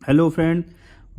Hello friend,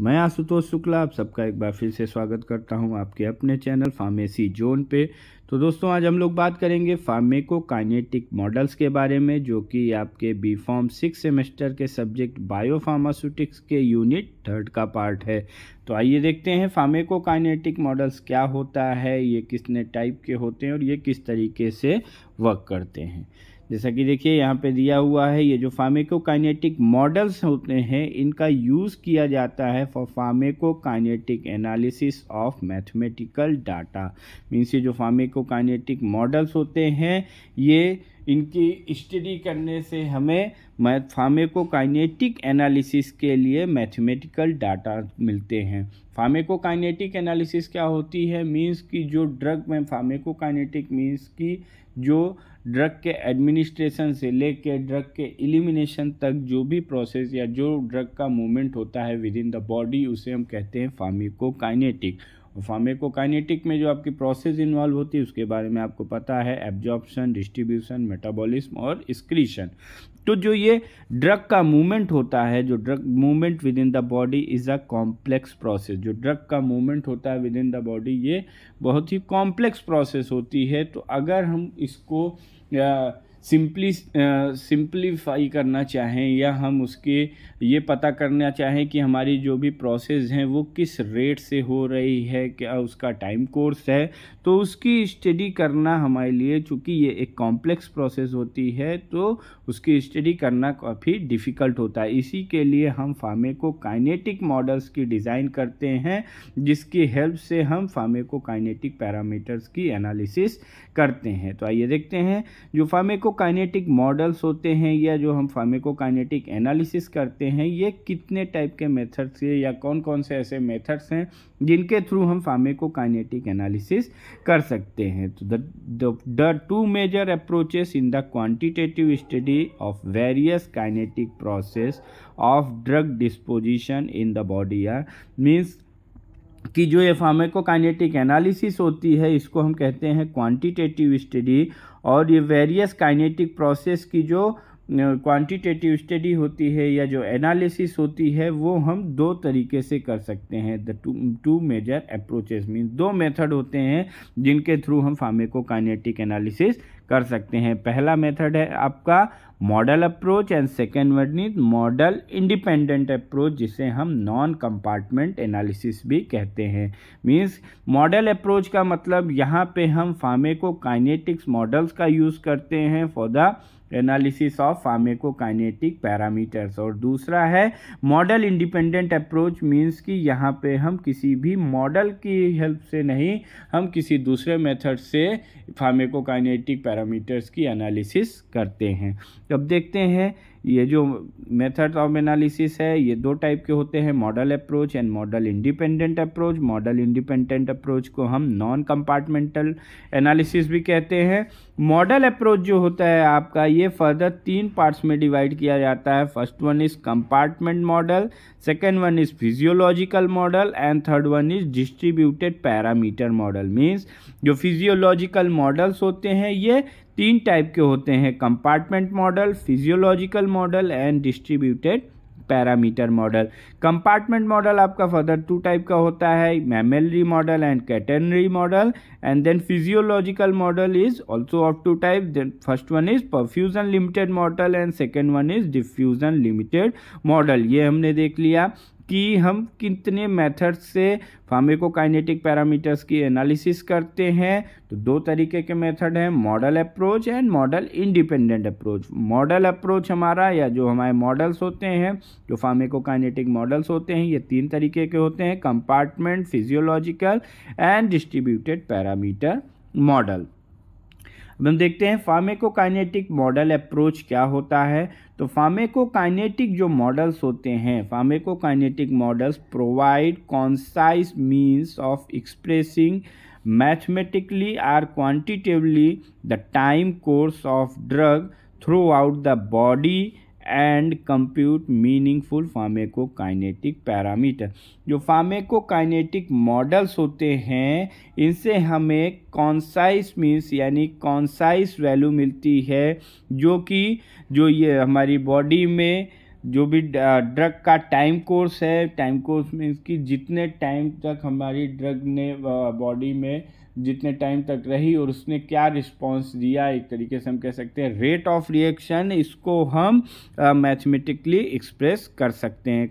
मैं आशुतोष शुक्ला आप सबका एक बार फिर से स्वागत करता हूं आपके अपने चैनल फार्मेसी जोन पे। तो दोस्तों, आज हम लोग बात करेंगे फार्मेकोकाइनेटिक मॉडल्स के बारे में, जो कि आपके बी फॉर्म 6 सेमेस्टर के सब्जेक्ट बायोफार्मास्यूटिक्स के यूनिट 3 का पार्ट है। तो आइए देखते हैं फार्मेकोकाइनेटिक मॉडल्स क्या होता है, ये कितने टाइप के होते हैं और ये किस तरीके से वर्क करते हैं। जैसा कि देखिए यहाँ पे दिया हुआ है, ये जो फार्मेकोकाइनेटिक मॉडल्स होते हैं इनका यूज़ किया जाता है for pharmacokinetic analysis of mathematical data. Means ये जो फार्मेकोकाइनेटिक मॉडल्स होते हैं ये इनकी स्टडी करने से हमें फार्मेकोकाइनेटिक एनालिसिस के लिए मैथमेटिकल डाटा मिलते हैं। फार्मेकोकाइनेटिक एनालिसिस क्या होती है? मीन्स कि जो ड्रग में फार्मेकोकाइनेटिक मीन्स कि जो ड्रग के एडमिनिस्ट्रेशन से लेके ड्रग के एलिमिनेशन तक जो भी प्रोसेस या जो ड्रग का मूवमेंट होता है विद इन द बॉडी, उसे हम कहते हैं फार्मेकोकाइनेटिक। और फार्मेकोकाइनेटिक में जो आपकी प्रोसेस इन्वॉल्व होती है उसके बारे में आपको पता है, एब्जॉर्प्शन, डिस्ट्रीब्यूशन, मेटाबॉलिज्म और एक्सक्रीशन। तो जो ये ड्रग का मूवमेंट होता है, जो drug movement with in the body is a complex process. जो ड्रग का मूवमेंट होता है विद इन द बॉडी ये बहुत ही कॉम्प्लेक्स प्रोसेस होती है। तो अगर हम इसको सिंप्लीफाई करना चाहें या हम उसके ये पता करना चाहें कि हमारी जो भी प्रोसेस हैं वो किस रेट से हो रही है, क्या उसका टाइम कोर्स है, तो उसकी स्टडी करना हमारे लिए, चूँकि ये एक कॉम्प्लेक्स प्रोसेस होती है तो उसकी स्टडी करना काफ़ी डिफ़िकल्ट होता है। इसी के लिए हम फार्मेकोकाइनेटिक मॉडल्स की डिज़ाइन करते हैं, जिसकी हेल्प से हम फार्मेकोकाइनेटिक पैरामीटर्स की एनालिसिस करते हैं। तो आइए देखते हैं जो फार्मेकोकाइनेटिक मॉडल्स होते हैं या जो हम फार्मेकोकाइनेटिक एनालिसिस करते हैं ये कितने टाइप के मेथड से या कौन कौन से ऐसे मेथड्स हैं जिनके थ्रू हम फार्मेकोकाइनेटिक एनालिसिस कर सकते हैं। तो the two major approaches in the quantitative study of various kinetic process of drug disposition in the body are, means कि जो ये फार्मेकोकाइनेटिक एनालिसिस होती है इसको हम कहते हैं क्वांटिटेटिव स्टडी, और ये वेरियस काइनेटिक प्रोसेस की जो क्वांटिटेटिव स्टडी होती है या जो एनालिसिस होती है वो हम दो तरीके से कर सकते हैं। The two major approaches means दो मेथड होते हैं जिनके थ्रू हम फार्मेकोकाइनेटिक एनालिसिस कर सकते हैं। पहला मेथड है आपका model approach and second one is model independent approach, जिसे हम नॉन कंपार्टमेंट एनालिसिस भी कहते हैं। मीन्स मॉडल अप्रोच का मतलब यहाँ पे हम फार्मेकोकाइनेटिक्स मॉडल्स का यूज़ करते हैं for the analysis of pharmacokinetic parameters, और दूसरा है मॉडल इंडिपेंडेंट अप्रोच, मीन्स कि यहाँ पे हम किसी भी मॉडल की हेल्प से नहीं, हम किसी दूसरे मेथड से फार्मेकोकाइनेटिक पैरामीटर्स की एनालिसिस करते हैं। अब देखते हैं ये जो मेथड ऑफ एनालिसिस है ये दो टाइप के होते हैं, model approach and model independent approach. Model independent approach को हम नॉन कंपार्टमेंटल एनालिसिस भी कहते हैं। मॉडल अप्रोच जो होता है आपका ये फर्दर 3 पार्ट्स में डिवाइड किया जाता है। First one is compartment model, second one is physiological model and third one is distributed parameter model. Means जो फिजियोलॉजिकल मॉडल्स होते हैं ये 3 टाइप के होते हैं, compartment model, physiological model and distributed parameter model. Compartment model आपका further 2 type का होता है, mammillary model and catenary model, and then physiological model is also of 2 type. Then first one is perfusion limited model and second one is diffusion limited model. ये हमने देख लिया कि हम कितने मेथड से फार्मेकोकाइनेटिक पैरामीटर्स की एनालिसिस करते हैं। तो 2 तरीके के मेथड हैं, model approach and model independent approach. Model approach हमारा या जो हमारे मॉडल्स होते हैं, जो फार्मेकोकाइनेटिक मॉडल्स होते हैं ये 3 तरीके के होते हैं, compartment, physiological and distributed parameter model. अब हम देखते हैं फार्मेकोकाइनेटिक मॉडल अप्रोच क्या होता है। तो फार्मेकोकाइनेटिक जो मॉडल्स होते हैं, pharmacokinetic models provide concise means of expressing mathematically और quantitatively the time course of drug throughout the body and compute meaningful pharmacokinetic parameter. जो फार्मेकोकाइनेटिक मॉडल्स होते हैं इनसे हमें कॉन्साइज मीन्स यानी कॉन्साइज वैल्यू मिलती है, जो कि जो ये हमारी बॉडी में जो भी ड्रग का टाइम कोर्स है, टाइम कोर्स मीन्स कि जितने टाइम तक हमारी ड्रग ने बॉडी में जितने टाइम तक रही और उसने क्या रिस्पॉन्स दिया, एक तरीके से हम कह सकते हैं रेट ऑफ रिएक्शन, इसको हम मैथमेटिकली एक्सप्रेस कर सकते हैं।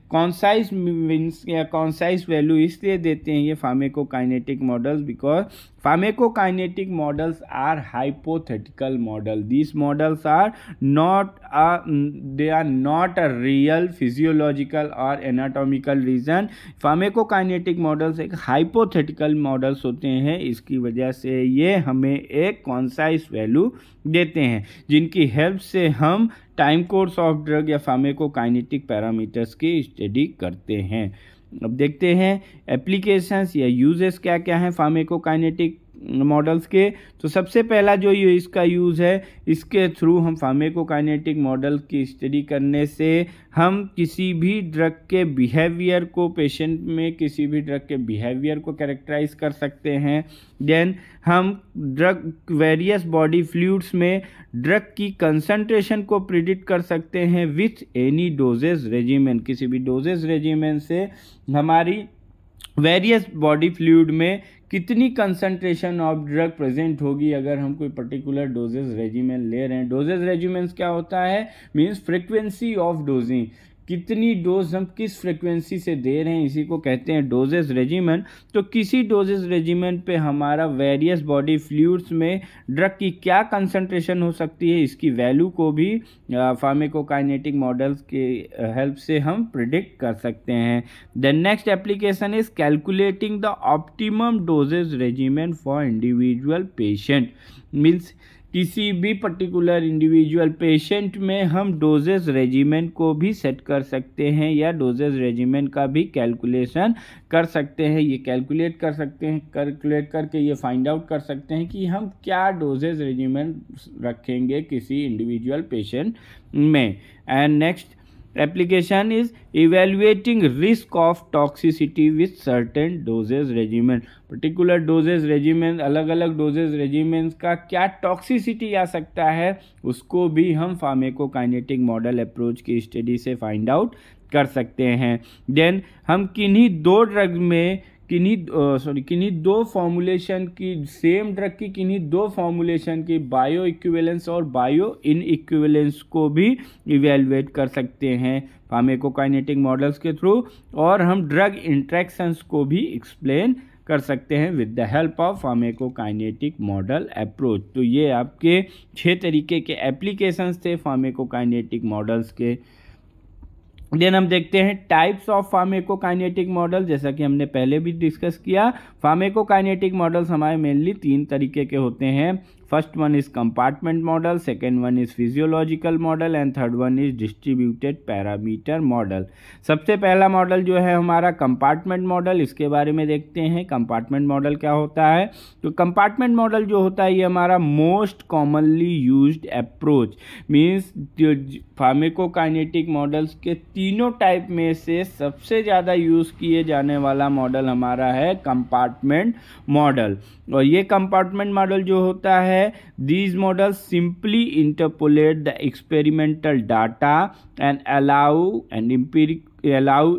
कॉन्साइज मीन्स या कॉन्साइज वैल्यू इसलिए देते हैं ये pharmacokinetic models because pharmacokinetic models are hypothetical model. These models are not they are not a real physiological or anatomical reason। Pharmacokinetic models एक हाइपोथेटिकल मॉडल्स होते हैं, इसकी वजह से ये हमें एक कॉन्साइज वैल्यू देते हैं जिनकी हेल्प से हम टाइम कोर्स ऑफ ड्रग या फार्माकोकाइनेटिक पैरामीटर्स की स्टडी करते हैं। अब देखते हैं एप्लीकेशंस या यूजेस क्या क्या हैं फार्माकोकाइनेटिक मॉडल्स के। तो सबसे पहला जो ये इसका यूज़ है, इसके थ्रू हम फार्माकोकाइनेटिक मॉडल की स्टडी करने से हम किसी भी ड्रग के बिहेवियर को, पेशेंट में किसी भी ड्रग के बिहेवियर को कैरेक्टराइज कर सकते हैं। देन हम ड्रग वेरियस बॉडी फ्लूइड्स में ड्रग की कंसंट्रेशन को प्रिडिक्ट कर सकते हैं विथ एनी डोजेज रेजिमेन। किसी भी डोजेज रेजिमेन से हमारी वेरियस बॉडी फ्लूइड में कितनी कंसंट्रेशन ऑफ ड्रग प्रेजेंट होगी अगर हम कोई पर्टिकुलर डोजेज रेजिमेन ले रहे हैं। डोजेज रेजिमेंस क्या होता है, मींस फ्रीक्वेंसी ऑफ डोजिंग, कितनी डोज हम किस फ्रिक्वेंसी से दे रहे हैं, इसी को कहते हैं डोजेज रेजिमेन। तो किसी डोजेज रेजिमेन पे हमारा वेरियस बॉडी फ्लूइड्स में ड्रग की क्या कंसंट्रेशन हो सकती है, इसकी वैल्यू को भी फार्माकोकाइनेटिक मॉडल्स के हेल्प से हम प्रिडिक्ट कर सकते हैं। The next application is calculating the optimum doses regimen for individual patient. Means किसी भी पर्टिकुलर इंडिविजुअल पेशेंट में हम डोजेज रेजिमेन को भी सेट कर सकते हैं या डोजेज रेजिमेन का भी कैलकुलेशन कर सकते हैं। ये कैलकुलेट कर सकते हैं, कैलकुलेट करके ये फाइंड आउट कर सकते हैं कि हम क्या डोजेज रेजिमेन रखेंगे किसी इंडिविजुअल पेशेंट में। And next application is evaluating risk of toxicity with certain dosage regimen। particular dosage regimen, अलग अलग dosage regimens का क्या टॉक्सिसिटी आ सकता है उसको भी हम फार्माकोकाइनेटिक मॉडल अप्रोच की स्टडी से फाइंड आउट कर सकते हैं। देन हम किन्हीं दो ड्रग में किन्हीं दो फॉर्मुलेशन की, सेम ड्रग की किन्हीं दो फॉर्मुलेशन की बायो इक्विवेलेंस और बायो इन इक्विवेलेंस को भी इवेलुएट कर सकते हैं फार्माकोकाइनेटिक मॉडल्स के थ्रू, और हम ड्रग इंट्रैक्शंस को भी एक्सप्लेन कर सकते हैं with the help of pharmacokinetic model approach. तो ये आपके 6 तरीके के एप्लीकेशंस थे फार्माकोकाइनेटिक मॉडल्स के। देन हम देखते हैं टाइप्स ऑफ फार्माकोकाइनेटिक मॉडल। जैसा कि हमने पहले भी डिस्कस किया, फार्माकोकाइनेटिक मॉडल्स हमारे मेनली 3 तरीके के होते हैं। First one is compartment model, second one is physiological model and third one is distributed parameter model. सबसे पहला मॉडल जो है हमारा कंपार्टमेंट मॉडल, इसके बारे में देखते हैं कंपार्टमेंट मॉडल क्या होता है। तो कंपार्टमेंट मॉडल जो होता है ये हमारा most commonly used approach, means pharmacokinetic models के तीनों टाइप में से सबसे ज़्यादा यूज़ किए जाने वाला मॉडल हमारा है कंपार्टमेंट मॉडल। और ये कंपार्टमेंट मॉडल जो होता है, these models simply interpolate the experimental data and allow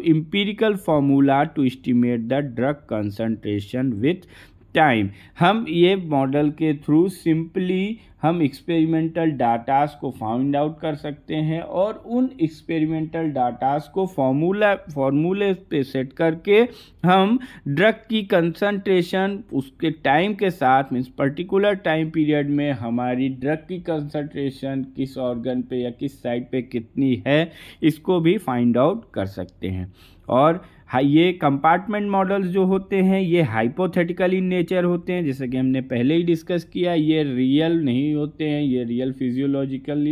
empirical formula to estimate the drug concentration with time. हम ये मॉडल के थ्रू सिंपली हम एक्सपेरिमेंटल डाटास को फाइंड आउट कर सकते हैं और उन एक्सपेरिमेंटल डाटास को फॉर्मूले पे सेट करके हम ड्रग की कंसंट्रेशन उसके टाइम के साथ, मीन्स पर्टिकुलर टाइम पीरियड में हमारी ड्रग की कंसंट्रेशन किस ऑर्गन पे या किस साइट पे कितनी है, इसको भी फाइंड आउट कर सकते हैं। और ये कंपार्टमेंट मॉडल्स जो होते हैं ये हाइपोथेटिकल इन नेचर होते हैं, जैसे कि हमने पहले ही डिस्कस किया, ये रियल नहीं होते हैं, ये रियल फिजियोलॉजिकल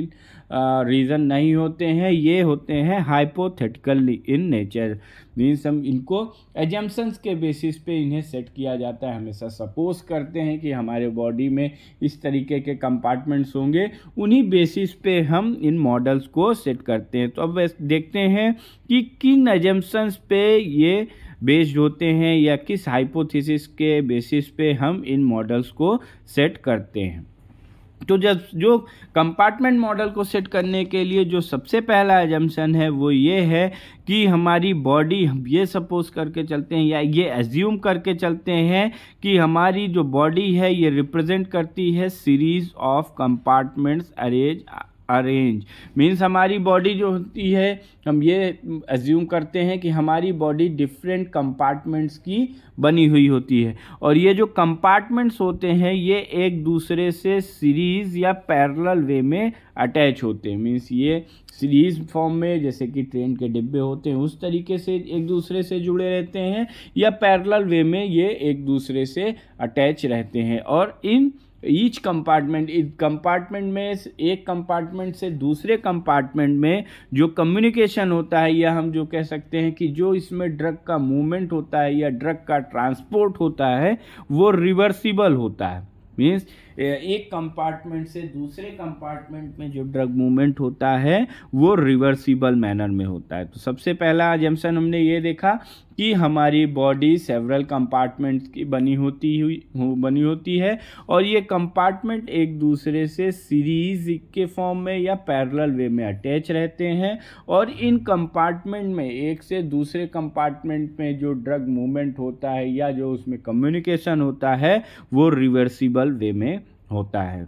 रीज़न नहीं होते हैं, ये होते हैं हाइपोथेटिकल इन नेचर। मीन्स हम इनको एजम्पशंस के बेसिस पे इन्हें सेट किया जाता है। हमेशा सपोज करते हैं कि हमारे बॉडी में इस तरीके के कंपार्टमेंट्स होंगे, उन्हीं बेसिस पे हम इन मॉडल्स को सेट करते हैं। तो अब देखते हैं कि किन एजम्पशंस पे ये बेस्ड होते हैं या किस हाइपोथेसिस के बेसिस पे हम इन मॉडल्स को सेट करते हैं। तो जब जो कंपार्टमेंट मॉडल को सेट करने के लिए जो सबसे पहला एजम्पशन है वो ये है कि हमारी बॉडी, हम ये सपोज करके चलते हैं या ये एज्यूम करके चलते हैं कि हमारी जो बॉडी है ये रिप्रेजेंट करती है series of compartments arrange means हमारी बॉडी जो होती है, हम ये एज्यूम करते हैं कि हमारी बॉडी डिफरेंट कंपार्टमेंट्स की बनी हुई होती है, और ये जो कंपार्टमेंट्स होते हैं ये एक दूसरे से सीरीज़ या पैरेलल वे में अटैच होते हैं। मीन्स ये सीरीज़ फॉर्म में, जैसे कि ट्रेन के डिब्बे होते हैं उस तरीके से एक दूसरे से जुड़े रहते हैं, या पैरेलल वे में ये एक दूसरे से अटैच रहते हैं। और इन ईच कंपार्टमेंट, इस कंपार्टमेंट में, एक कंपार्टमेंट से दूसरे कंपार्टमेंट में जो कम्युनिकेशन होता है, या हम जो कह सकते हैं कि जो इसमें ड्रग का मूवमेंट होता है या ड्रग का ट्रांसपोर्ट होता है वो रिवर्सिबल होता है। मीन्स एक कंपार्टमेंट से दूसरे कंपार्टमेंट में जो ड्रग मूवमेंट होता है वो रिवर्सिबल मैनर में होता है। तो सबसे पहला अजम्पशन हमने ये देखा कि हमारी बॉडी सेवरल कंपार्टमेंट्स की बनी होती है, और ये कंपार्टमेंट एक दूसरे से सीरीज के फॉर्म में या पैरेलल वे में अटैच रहते हैं, और इन कंपार्टमेंट में एक से दूसरे कंपार्टमेंट में जो ड्रग मूवमेंट होता है या जो उसमें कम्युनिकेशन होता है वो रिवर्सिबल वे में होता है।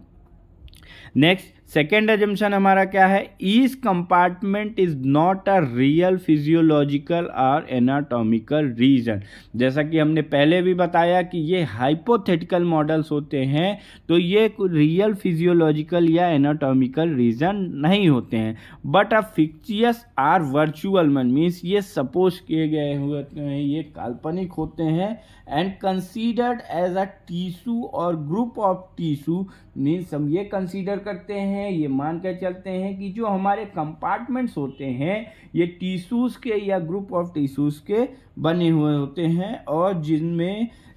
नेक्स्ट, सेकेंड एजम्पशन हमारा क्या है? Each compartment is not a real physiological और एनाटॉमिकल रीजन। जैसा कि हमने पहले भी बताया कि ये हाइपोथेटिकल मॉडल्स होते हैं, तो ये रियल फिजियोलॉजिकल या एनाटॉमिकल रीजन नहीं होते हैं, but a fictitious or virtual one. Means ये सपोज किए गए हुए हैं, ये काल्पनिक होते हैं, and considered as a tissue और ग्रुप ऑफ टिश्यू। मीन्स हम ये कंसीडर करते हैं, ये मान कर चलते हैं कि जो हमारे कंपार्टमेंट्स होते हैं ये टिश्यूज़ के या ग्रुप ऑफ टिश्यूज़ के बने हुए होते हैं, और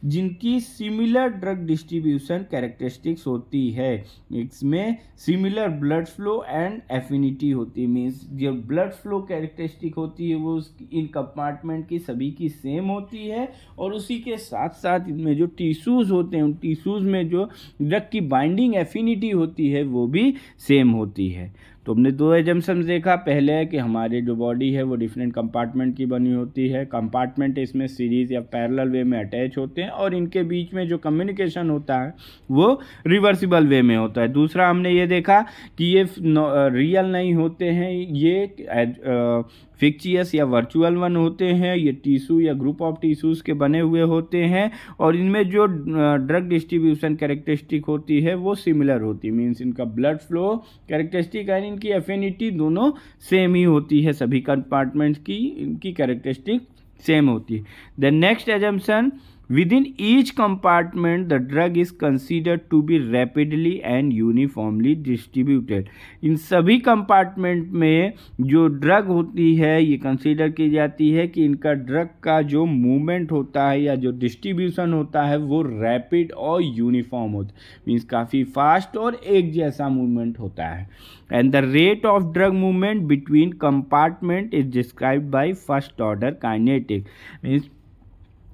जिनकी सिमिलर ड्रग डिस्ट्रीब्यूशन कैरेक्टरिस्टिक्स होती है। इसमें similar blood flow and affinity होती है। मीन्स जो ब्लड फ्लो कैरेक्टरिस्टिक होती है वो इन कंपार्टमेंट की सभी की सेम होती है, और उसी के साथ साथ इनमें जो टिश्यूज़ होते हैं उन टिश्यूज़ में जो ड्रग की बाइंडिंग एफिनिटी होती है वो भी सेम होती है। तो हमने दो एजम्पशंस देखा। पहले है कि हमारे जो बॉडी है वो डिफरेंट कंपार्टमेंट की बनी होती है, कंपार्टमेंट इसमें सीरीज या पैरेलल वे में अटैच होते हैं, और इनके बीच में जो कम्युनिकेशन होता है वो रिवर्सिबल वे में होता है। दूसरा हमने ये देखा कि ये रियल नहीं होते हैं, ये फिक्चियस या वर्चुअल वन होते हैं, ये टिश्यू या ग्रुप ऑफ टिश्यूज़ के बने हुए होते हैं, और इनमें जो ड्रग डिस्ट्रीब्यूशन कैरेक्टरिस्टिक होती है वो सिमिलर होती है। मीन्स इनका ब्लड फ्लो कैरेक्टरिस्टिक एंड इनकी एफिनिटी दोनों सेम ही होती है, सभी कंपार्टमेंट्स की इनकी कैरेक्टरिस्टिक सेम होती है। The next assumption, within each compartment the drug is considered to be rapidly and uniformly distributed। इन सभी कंपार्टमेंट में जो ड्रग होती है ये कंसीडर की जाती है कि इनका ड्रग का जो मूवमेंट होता है या जो डिस्ट्रीब्यूशन होता है वो रैपिड और यूनिफॉर्म होता है। मीन्स काफ़ी फास्ट और एक जैसा मूवमेंट होता है। And the rate of drug movement between compartment is described by first order kinetic. Means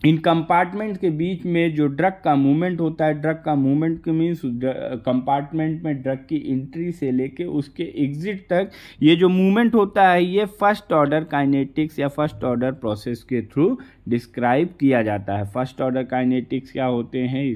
in compartment के बीच में जो ड्रग का मूवमेंट होता है, ड्रग का मूवमेंट मीन्स कंपार्टमेंट में ड्रग की एंट्री से लेके उसके एग्जिट तक ये जो मूवमेंट होता है ये फर्स्ट ऑर्डर काइनेटिक्स या फर्स्ट ऑर्डर प्रोसेस के थ्रू डिस्क्राइब किया जाता है। फर्स्ट ऑर्डर काइनेटिक्स क्या होते हैं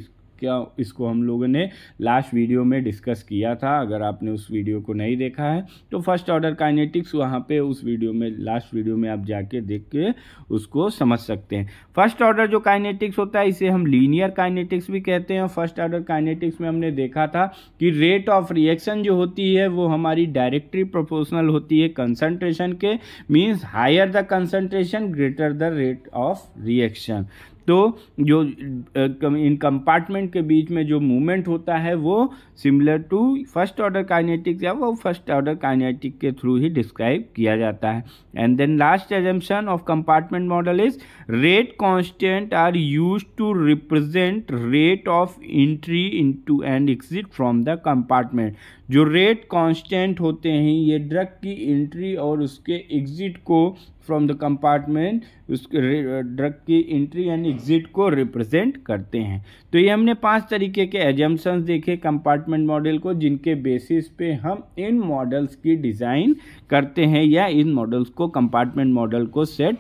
इसको हम लोगों ने लास्ट वीडियो में डिस्कस किया था। अगर आपने उस वीडियो को नहीं देखा है तो फर्स्ट ऑर्डर काइनेटिक्स वहाँ पे उस वीडियो में, लास्ट वीडियो में आप जाके देख के उसको समझ सकते हैं। फर्स्ट ऑर्डर जो काइनेटिक्स होता है इसे हम लीनियर काइनेटिक्स भी कहते हैं। फर्स्ट ऑर्डर काइनेटिक्स में हमने देखा था कि रेट ऑफ रिएक्शन जो होती है वो हमारी डायरेक्टली प्रोपोर्शनल होती है कंसंट्रेशन के। Means higher the concentration greater the rate of reaction. तो जो इन कंपार्टमेंट के बीच में जो मूवमेंट होता है वो similar to first order kinetics या वो फर्स्ट ऑर्डर काइनेटिक के थ्रू ही डिस्क्राइब किया जाता है। And then last assumption of compartment model is rate constant are used to represent rate of entry into and exit from the compartment. जो rate constant होते हैं ये ड्रग की एंट्री और उसके एग्जिट को फ्रॉम द कंपार्टमेंट उस drug की एंट्री एंड एग्जिट को रिप्रेजेंट करते हैं। तो ये हमने 5 तरीके के एजम्पशंस देखे कंपार्टमेंट मॉडल को, जिनके बेसिस पे हम इन मॉडल्स की डिज़ाइन करते हैं या इन मॉडल्स को कंपार्टमेंट मॉडल को सेट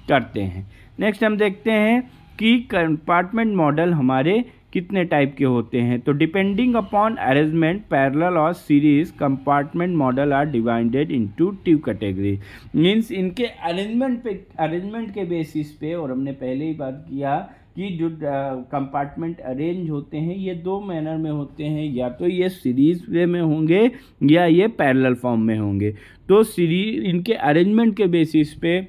करते हैं। नेक्स्ट हम देखते हैं कि कंपार्टमेंट मॉडल हमारे कितने टाइप के होते हैं। तो डिपेंडिंग अपॉन अरेंजमेंट पैरेलल और series compartment model are divided into 2 category. Means इनके अरेंजमेंट के बेसिस पे, और हमने पहले ही बात किया कि जो कंपार्टमेंट अरेंज होते हैं ये 2 मैनर में होते हैं, या तो ये सीरीज वे में होंगे या ये पैरेलल फॉर्म में होंगे। तो सीरीज इनके अरेंजमेंट के बेसिस पे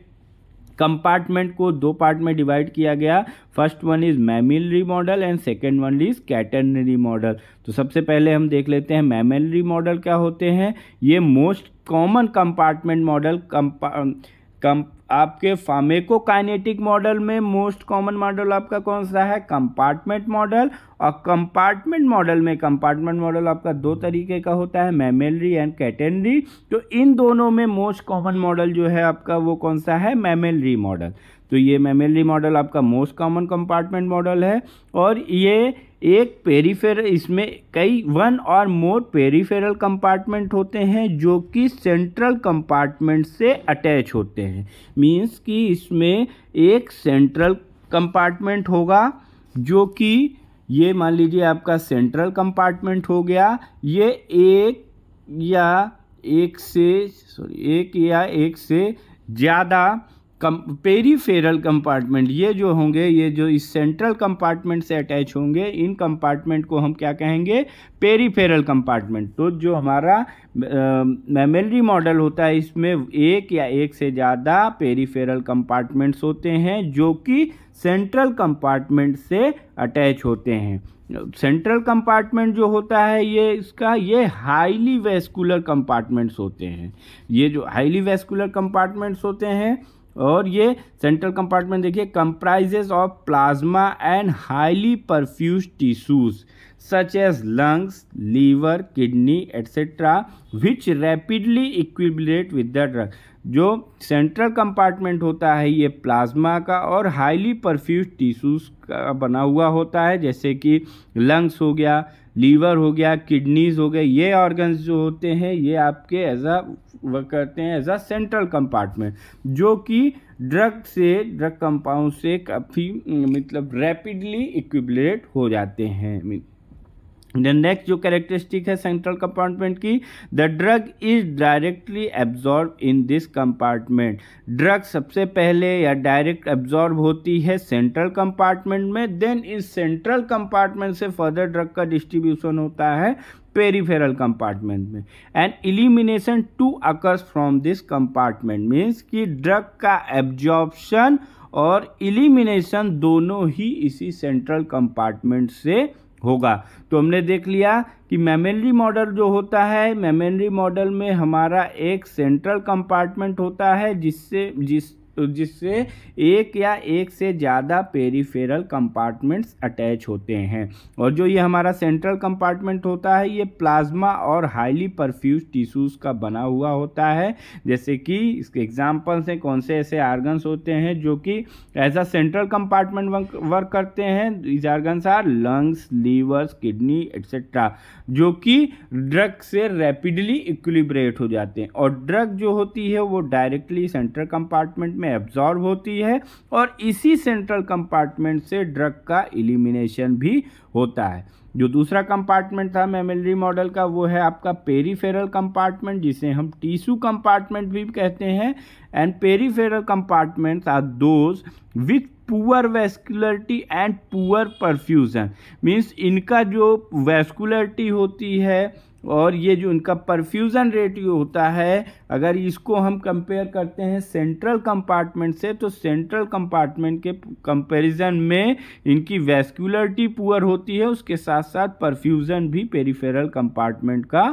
कंपार्टमेंट को 2 पार्ट में डिवाइड किया गया। First one is mammillary model and second one is catenary model. तो सबसे पहले हम देख लेते हैं मैमिलरी मॉडल क्या होते हैं। ये मोस्ट कॉमन कंपार्टमेंट मॉडल आपके फार्माकोकाइनेटिक मॉडल में मोस्ट कॉमन मॉडल आपका कौन सा है, कंपार्टमेंट मॉडल। और कंपार्टमेंट मॉडल आपका 2 तरीके का होता है, मैमिलरी एंड कैटेनरी। तो इन दोनों में मोस्ट कॉमन मॉडल जो है आपका वो कौन सा है, मैमिलरी मॉडल। तो ये मैमिलरी मॉडल आपका मोस्ट कॉमन कंपार्टमेंट मॉडल है। और ये एक पेरीफेरल, इसमें कई 1 और मोर पेरीफेरल कंपार्टमेंट होते हैं जो कि सेंट्रल कंपार्टमेंट से अटैच होते हैं। मींस कि इसमें एक सेंट्रल कंपार्टमेंट होगा जो कि ये मान लीजिए आपका सेंट्रल कंपार्टमेंट हो गया। ये एक या एक से ज़्यादा पेरीफेरल कंपार्टमेंट ये जो होंगे, ये जो इस सेंट्रल कंपार्टमेंट से अटैच होंगे, इन कंपार्टमेंट को हम क्या कहेंगे, पेरीफेरल कंपार्टमेंट। तो जो हमारा मैमिलरी मॉडल होता है इसमें एक या एक से ज़्यादा पेरीफेरल कंपार्टमेंट्स होते हैं जो कि सेंट्रल कंपार्टमेंट से अटैच होते हैं। सेंट्रल कंपार्टमेंट जो होता है ये हाईली वैस्कुलर कंपार्टमेंट्स होते हैं। ये जो हाईली वैस्कुलर कंपार्टमेंट्स होते हैं, और ये सेंट्रल कंपार्टमेंट देखिए comprises of plasma and highly perfused tissues such as lungs, liver, kidney etcetera which rapidly equilibrate with the drug. जो सेंट्रल कंपार्टमेंट होता है ये प्लाज्मा का और हाईली परफ्यूज टिश्यूज का बना हुआ होता है, जैसे कि लंग्स हो गया, लीवर हो गया, किडनीज हो गए। ये ऑर्गन्स जो होते हैं ये आपके वर्क करते हैं एज अ सेंट्रल कंपार्टमेंट, जो कि ड्रग कंपाउंड से काफ़ी मतलब रैपिडली इक्विलिब्रेट हो जाते हैं। देन नेक्स्ट जो कैरेक्टरिस्टिक है सेंट्रल कंपार्टमेंट की, the drug is directly absorb in this compartment. Drug सबसे पहले या डायरेक्ट एब्जॉर्ब होती है सेंट्रल कंपार्टमेंट में, देन इस सेंट्रल कंपार्टमेंट से फर्दर ड्रग का डिस्ट्रीब्यूशन होता है पेरीफेरल कंपार्टमेंट में। And elimination too occurs from this compartment means कि ड्रग का एब्जॉर्प्शन और एलिमिनेशन दोनों ही इसी सेंट्रल कंपार्टमेंट से होगा। तो हमने देख लिया कि मैमिलरी मॉडल जो होता है, मैमिलरी मॉडल में हमारा एक सेंट्रल कंपार्टमेंट होता है जिससे एक या एक से ज़्यादा पेरीफेरल कंपार्टमेंट्स अटैच होते हैं। और जो ये हमारा सेंट्रल कंपार्टमेंट होता है ये प्लाज्मा और हाईली परफ्यूज टिश्यूज़ का बना हुआ होता है, जैसे कि इसके एग्जांपल्स हैं कौन से ऐसे आर्गन्स होते हैं जो कि as a central compartment work करते हैं। These organs are lungs, livers, kidney etcetera, जो कि ड्रग से रैपिडली इक्विलिब्रेट हो जाते हैं। और ड्रग जो होती है वो डायरेक्टली सेंट्रल कंपार्टमेंट में एब्जॉर्ब होती है और इसी सेंट्रल कंपार्टमेंट से ड्रग का एलिमिनेशन भी होता है। जो दूसरा कंपार्टमेंट था मैमिलरी मॉडल का वो है आपका पेरीफेरल कंपार्टमेंट, जिसे हम टिश्यू कंपार्टमेंट भी कहते हैं। And peripheral compartments are those with poor vascularity and poor perfusion. Means इनका जो वैस्कुलरिटी होती है और ये जो इनका परफ्यूज़न रेट होता है, अगर इसको हम कंपेयर करते हैं सेंट्रल कंपार्टमेंट से, तो सेंट्रल कंपार्टमेंट के कंपैरिजन में इनकी वैस्कुलरिटी पुअर होती है, उसके साथ साथ परफ्यूज़न भी पेरीफेरल कंपार्टमेंट का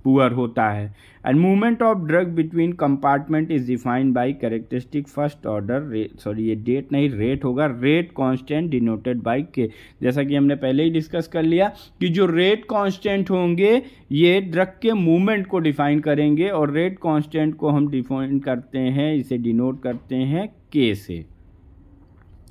पुअर होता है। And movement of drug between compartment is defined by characteristic first order ये डेट नहीं रेट होगा, रेट कांस्टेंट डिनोटेड बाय के। जैसा कि हमने पहले ही डिस्कस कर लिया कि जो रेट कांस्टेंट होंगे ये ड्रग के मूवमेंट को डिफाइन करेंगे, और रेट कांस्टेंट को हम डिफाइन करते हैं, इसे डिनोट करते हैं के से।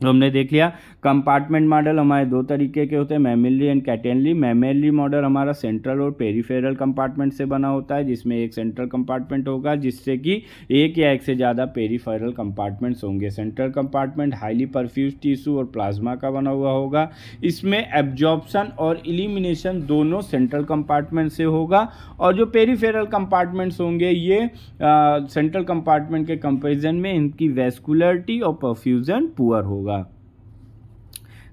तो हमने देख लिया कंपार्टमेंट मॉडल हमारे दो तरीके के होते हैं, मैमेलरी एंड कैटेनरी। मैमेलरी मॉडल हमारा सेंट्रल और पेरिफेरल कंपार्टमेंट से बना होता है, जिसमें एक सेंट्रल कंपार्टमेंट होगा जिससे कि एक या एक से ज़्यादा पेरिफेरल कंपार्टमेंट्स होंगे। Central compartment highly perfuse tissue और प्लाज्मा का बना हुआ होगा। इसमें एब्जॉर्प्शन और इलिमिनेशन दोनों सेंट्रल कंपार्टमेंट से होगा, और जो पेरिफेरल कंपार्टमेंट्स होंगे ये सेंट्रल कंपार्टमेंट के कंपेरिजन में इनकी वैस्कुलरिटी और परफ्यूजन पुअर होगा।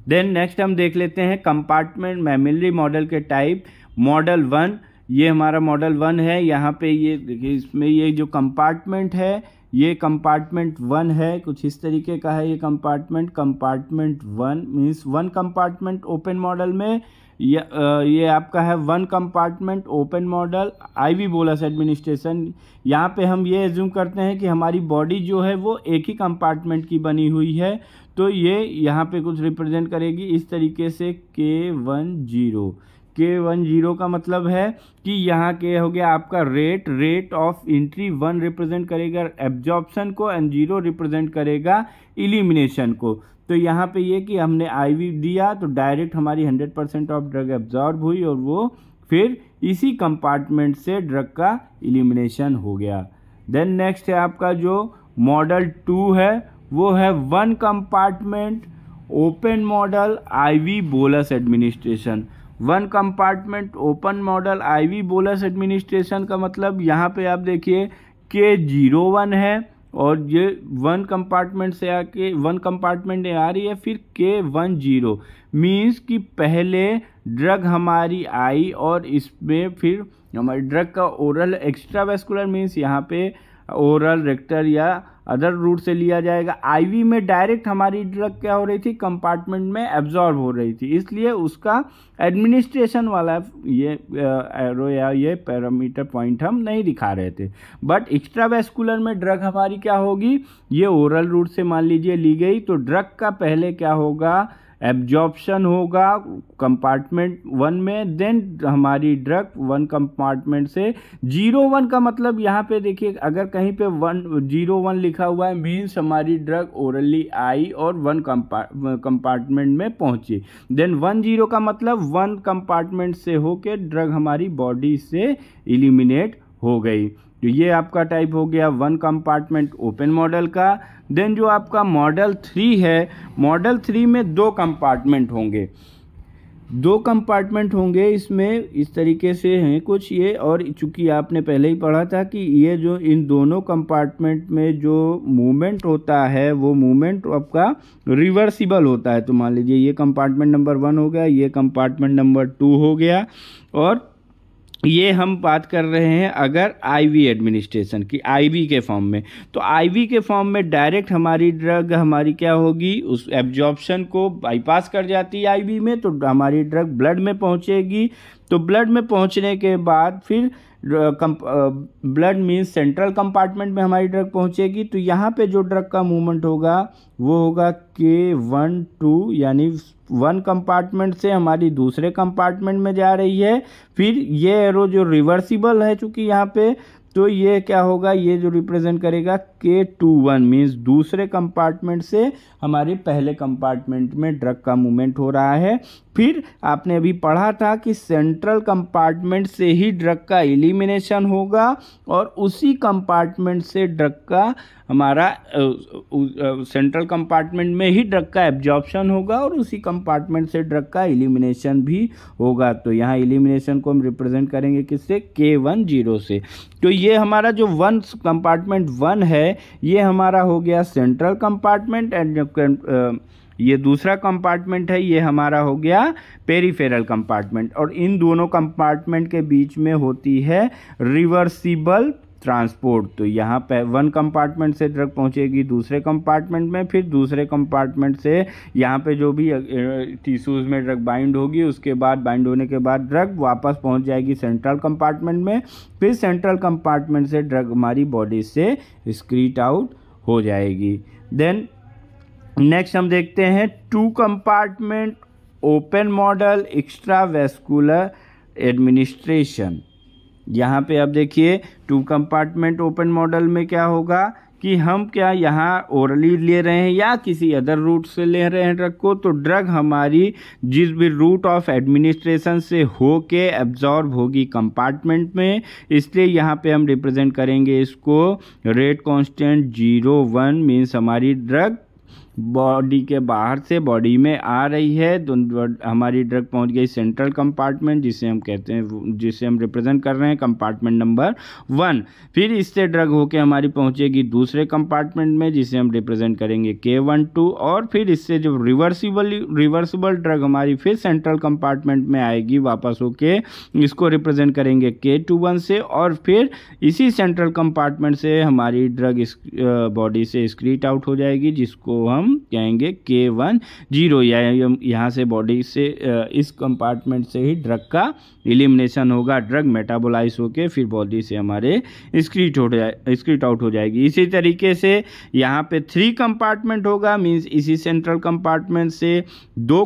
देन नेक्स्ट हम देख लेते हैं कंपार्टमेंट मैमेलरी मॉडल के टाइप। मॉडल 1, ये हमारा मॉडल 1 है। यहाँ पे ये देखिए, इसमें ये जो कंपार्टमेंट है ये कंपार्टमेंट 1 है, कुछ इस तरीके का है ये compartment 1 means 1 compartment open model में ये आपका है 1 compartment open model IV bolus administration. यहाँ पे हम ये एज्यूम करते हैं कि हमारी बॉडी जो है वो एक ही कंपार्टमेंट की बनी हुई है, तो ये यहाँ पे कुछ रिप्रेजेंट करेगी इस तरीके से K10 का मतलब है कि यहाँ के हो गया आपका रेट ऑफ एंट्री 1 रिप्रेजेंट करेगा एब्जॉर्प्शन को, एंड 0 रिप्रेजेंट करेगा इलिमिनेशन को। तो यहाँ पे ये कि हमने आईवी दिया तो डायरेक्ट हमारी 100% ऑफ ड्रग एब्जॉर्ब हुई, और वो फिर इसी कंपार्टमेंट से ड्रग का इलिमिनेशन हो गया। देन नेक्स्ट है आपका जो मॉडल 2 है, वो है 1 compartment open model IV bolus administration. 1 compartment open model IV bolus administration का मतलब यहाँ पे आप देखिए K01 है, और ये 1 कंपार्टमेंट से आके 1 कंपार्टमेंट आ रही है, फिर K10 मीन्स कि पहले ड्रग हमारी आई और इसमें फिर हमारी ड्रग का ओरल एक्स्ट्रावेस्कुलर मीन्स यहाँ पे ओरल रेक्टर या अदर रूट से लिया जाएगा। आईवी में डायरेक्ट हमारी ड्रग क्या हो रही थी, कंपार्टमेंट में एब्जॉर्ब हो रही थी, इसलिए उसका एडमिनिस्ट्रेशन वाला ये एरो या ये पैरामीटर पॉइंट हम नहीं दिखा रहे थे। बट एक्स्ट्रावेस्कुलर में ड्रग हमारी क्या होगी, ये ओरल रूट से मान लीजिए ली गई, तो ड्रग का पहले क्या होगा, एब्जॉर्प्शन होगा कंपार्टमेंट 1 में, देन हमारी ड्रग 1 कंपार्टमेंट से 01 का मतलब यहाँ पे देखिए अगर कहीं पे 101 लिखा हुआ है मीन्स हमारी ड्रग ओरली आई और 1 कंपार्टमेंट में पहुँची। देन 10 का मतलब 1 कंपार्टमेंट से होके ड्रग हमारी बॉडी से इलिमिनेट हो गई। तो ये आपका टाइप हो गया 1 कंपार्टमेंट ओपन मॉडल का। देन जो आपका मॉडल 3 है, मॉडल 3 में 2 कंपार्टमेंट होंगे, 2 कंपार्टमेंट होंगे। इसमें इस तरीके से हैं कुछ ये, और चूंकि आपने पहले ही पढ़ा था कि ये जो इन दोनों कंपार्टमेंट में जो मूवमेंट होता है वो मूवमेंट आपका रिवर्सिबल होता है। तो मान लीजिए ये कंपार्टमेंट नंबर 1 हो गया, ये कंपार्टमेंट नंबर 2 हो गया, और ये हम बात कर रहे हैं अगर आईवी एडमिनिस्ट्रेशन की, आईवी के फॉर्म में। तो आईवी के फॉर्म में डायरेक्ट हमारी ड्रग हमारी क्या होगी, उस एब्जॉर्प्शन को बाईपास कर जाती है आईवी में, तो हमारी ड्रग ब्लड में पहुंचेगी। तो ब्लड में पहुंचने के बाद फिर ब्लड मीन्स सेंट्रल कंपार्टमेंट में हमारी ड्रग पहुंचेगी। तो यहाँ पे जो ड्रग का मूवमेंट होगा वो होगा K12, यानी 1 कंपार्टमेंट से हमारी दूसरे कंपार्टमेंट में जा रही है। फिर ये एरो जो रिवर्सिबल है चूँकि यहाँ पे, तो ये क्या होगा, ये जो रिप्रेजेंट करेगा K21 मीन्स दूसरे कंपार्टमेंट से हमारे पहले कंपार्टमेंट में ड्रग का मूवमेंट हो रहा है। फिर आपने अभी पढ़ा था कि सेंट्रल कंपार्टमेंट से ही ड्रग का इलिमिनेशन होगा, और उसी कंपार्टमेंट से ड्रग का हमारा सेंट्रल कंपार्टमेंट में ही ड्रग का एब्जॉर्प्शन होगा, और उसी कंपार्टमेंट से ड्रग का इलिमिनेशन भी होगा। तो यहाँ इलिमिनेशन को हम रिप्रेजेंट करेंगे किससे, K10 से। तो ये हमारा जो 1 कंपार्टमेंट 1 है ये हमारा हो गया सेंट्रल कंपार्टमेंट, एंड ये दूसरा कंपार्टमेंट है ये हमारा हो गया पेरिफेरल कंपार्टमेंट। और इन दोनों कंपार्टमेंट के बीच में होती है रिवर्सिबल ट्रांसपोर्ट। तो यहाँ पे वन कंपार्टमेंट से ड्रग पहुँचेगी दूसरे कंपार्टमेंट में, फिर दूसरे कंपार्टमेंट से यहाँ पे जो भी टिश्यूज़ में ड्रग बाइंड होगी, उसके बाद बाइंड होने के बाद ड्रग वापस पहुँच जाएगी सेंट्रल कंपार्टमेंट में, फिर सेंट्रल कंपार्टमेंट से ड्रग हमारी बॉडी से स्क्रीट आउट हो जाएगी। देन नेक्स्ट हम देखते हैं 2 कंपार्टमेंट ओपन मॉडल एक्स्ट्रावेस्कुलर एडमिनिस्ट्रेशन। यहाँ पे अब देखिए 2 कंपार्टमेंट ओपन मॉडल में क्या होगा कि हम क्या यहाँ ओरली ले रहे हैं या किसी अदर रूट से ले रहे हैं ड्रग को, तो ड्रग हमारी जिस भी रूट ऑफ एडमिनिस्ट्रेशन से होके एब्जॉर्ब होगी कंपार्टमेंट में, इसलिए यहाँ पे हम रिप्रेजेंट करेंगे इसको रेट कांस्टेंट 0-1 मीन्स हमारी ड्रग बॉडी के बाहर से बॉडी में आ रही है, तो हमारी ड्रग पहुंच गई सेंट्रल कंपार्टमेंट, जिसे हम कहते हैं, जिसे हम रिप्रेजेंट कर रहे हैं कंपार्टमेंट नंबर 1। फिर इससे ड्रग होके हमारी पहुंचेगी दूसरे कंपार्टमेंट में, जिसे हम रिप्रेजेंट करेंगे K12, और फिर इससे जो रिवर्सिबल ड्रग हमारी फिर सेंट्रल कंपार्टमेंट में आएगी वापस होके, इसको रिप्रेजेंट करेंगे K21 से, और फिर इसी सेंट्रल कंपार्टमेंट से हमारी ड्रग इस बॉडी से स्क्रीट आउट हो जाएगी, जिसको हम कहेंगे K10। या यहाँ से बॉडी से इस कंपार्टमेंट से ही ड्रग का एलिमिनेशन होगा, ड्रग मेटाबोलाइज होके फिर बॉडी से हमारे स्क्रीट आउट हो जाएगी। इसी तरीके से यहाँ पे 3 कंपार्टमेंट होगा, मींस इसी सेंट्रल कंपार्टमेंट से 2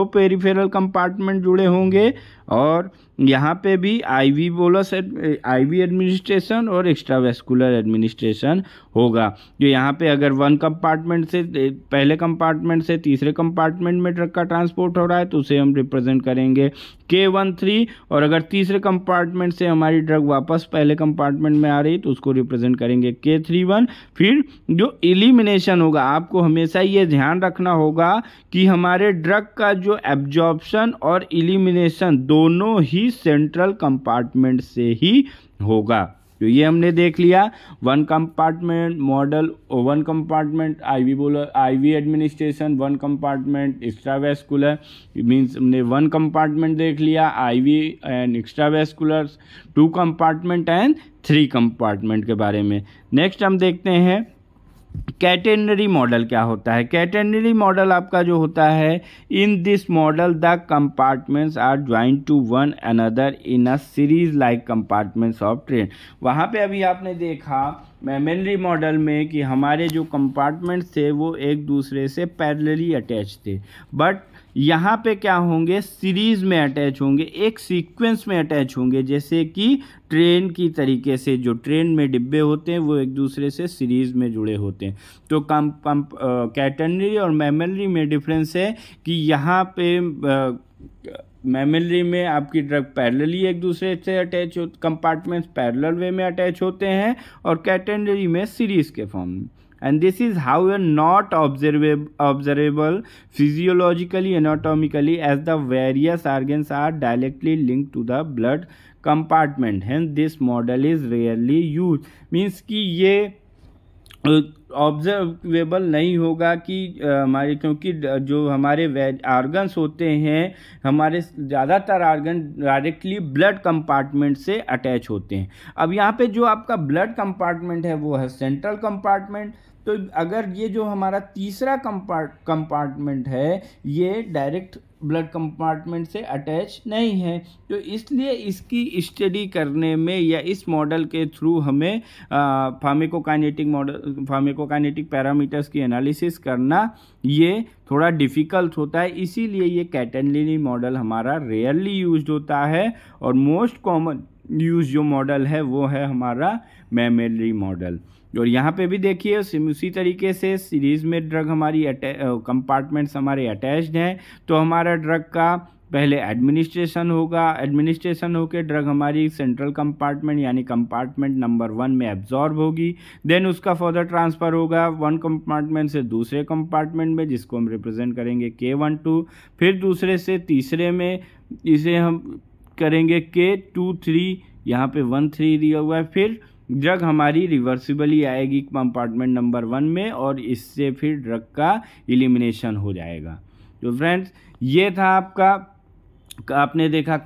पेरिफेरल कंपार्टमेंट जुड़े होंगे, और यहाँ पे भी आईवी बोलस आईवी एडमिनिस्ट्रेशन और एक्स्ट्रावेस्कुलर एडमिनिस्ट्रेशन होगा। जो यहाँ पे अगर 1 कंपार्टमेंट से पहले कंपार्टमेंट से तीसरे कंपार्टमेंट में ड्रग का ट्रांसपोर्ट हो रहा है, तो उसे हम रिप्रेजेंट करेंगे K13, और अगर तीसरे कंपार्टमेंट से हमारी ड्रग वापस पहले कंपार्टमेंट में आ रही तो उसको रिप्रेजेंट करेंगे K31। फिर जो एलिमिनेशन होगा, आपको हमेशा ये ध्यान रखना होगा कि हमारे ड्रग का जो एब्जॉर्प्शन और एलिमिनेशन दोनों ही सेंट्रल कंपार्टमेंट से ही होगा। तो ये हमने देख लिया 1 compartment model, 1 compartment IV administration, 1 compartment extravascular, means हमने 1 कंपार्टमेंट देख लिया IV and extravascular, 2 compartment and 3 compartment के बारे में। नेक्स्ट हम देखते हैं कैटेनरी मॉडल क्या होता है। कैटेनरी मॉडल आपका जो होता है, in this model the compartments are joint to one another in a series like compartments of train. वहाँ पे अभी आपने देखा मेमोरी मॉडल में कि हमारे जो कंपार्टमेंट्स थे वो एक दूसरे से पैरेलली अटैच थे, बट यहाँ पे क्या होंगे, सीरीज में अटैच होंगे, एक सीक्वेंस में अटैच होंगे, जैसे कि ट्रेन की तरीके से जो ट्रेन में डिब्बे होते हैं वो एक दूसरे से सीरीज में जुड़े होते हैं। तो कैटेनरी और मेमोरी में डिफरेंस है कि यहाँ पे मेमोरी में आपकी ड्रग पैरेलली एक दूसरे से अटैच हो, कंपार्टमेंट्स पैरेलल वे में अटैच होते हैं, और कैटेनरी में सीरीज के फॉर्म में। And this is however not observable physiologically, anatomically, as the various organs are directly linked to the blood compartment. Hence, this model is rarely used. Means कि ये observable नहीं होगा कि हमारे, क्योंकि जो हमारे ऑर्गन्स होते हैं, हमारे ज़्यादातर ऑर्गन डायरेक्टली ब्लड कंपार्टमेंट से अटैच होते हैं। अब यहाँ पे जो आपका ब्लड कंपार्टमेंट है वो है सेंट्रल कंपार्टमेंट। तो अगर ये जो हमारा तीसरा कंपार्टमेंट है ये डायरेक्ट ब्लड कंपार्टमेंट से अटैच नहीं है, तो इसलिए इसकी स्टडी करने में या इस मॉडल के थ्रू हमें फार्माकोकाइनेटिक पैरामीटर्स की एनालिसिस करना ये थोड़ा डिफ़िकल्ट होता है। इसीलिए ये कैटेनरी मॉडल हमारा रेयरली यूज्ड होता है, और मोस्ट कॉमन यूज जो मॉडल है वो है हमारा मेमोरी मॉडल। और यहाँ पे भी देखिए उसी तरीके से सीरीज़ में ड्रग हमारी कंपार्टमेंट्स हमारे अटैच्ड हैं, तो हमारा ड्रग का पहले एडमिनिस्ट्रेशन होगा, एडमिनिस्ट्रेशन होकर ड्रग हमारी सेंट्रल कंपार्टमेंट यानी कंपार्टमेंट नंबर 1 में एब्जॉर्ब होगी, देन उसका फर्दर ट्रांसफ़र होगा 1 कंपार्टमेंट से दूसरे कंपार्टमेंट में, जिसको हम रिप्रेजेंट करेंगे K12, फिर दूसरे से तीसरे में इसे हम करेंगे K23, यहाँ पे 13 दिया हुआ है, फिर ड्रग हमारी रिवर्सिबली आएगी कंपार्टमेंट नंबर 1 में, और इससे फिर ड्रग का एलिमिनेशन हो जाएगा। तो फ्रेंड्स ये था आपका आपने देखा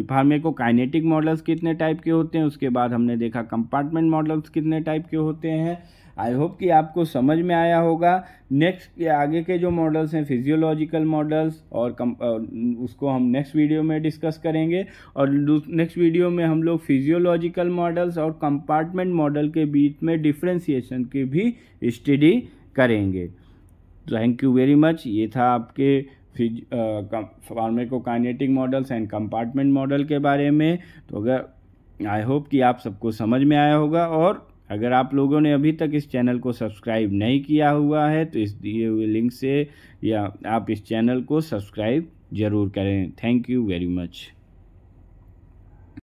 फार्मेकोकाइनेटिक मॉडल्स कितने टाइप के होते हैं, उसके बाद हमने देखा कंपार्टमेंट मॉडल्स कितने टाइप के होते हैं। आई होप कि आपको समझ में आया होगा। नेक्स्ट के आगे के जो मॉडल्स हैं फिजियोलॉजिकल मॉडल्स और उसको हम नेक्स्ट वीडियो में डिस्कस करेंगे, और नेक्स्ट वीडियो में हम लोग फिजियोलॉजिकल मॉडल्स और कंपार्टमेंट मॉडल के बीच में डिफ्रेंसिएशन की भी स्टडी करेंगे। Thank you very much. ये था आपके फार्मेकोकाइनेटिक मॉडल्स एंड कंपार्टमेंट मॉडल के बारे में। तो अगर आई होप कि आप सबको समझ में आया होगा, और अगर आप लोगों ने अभी तक इस चैनल को सब्सक्राइब नहीं किया हुआ है तो इस दिए हुए लिंक से या आप इस चैनल को सब्सक्राइब ज़रूर करें। Thank you very much.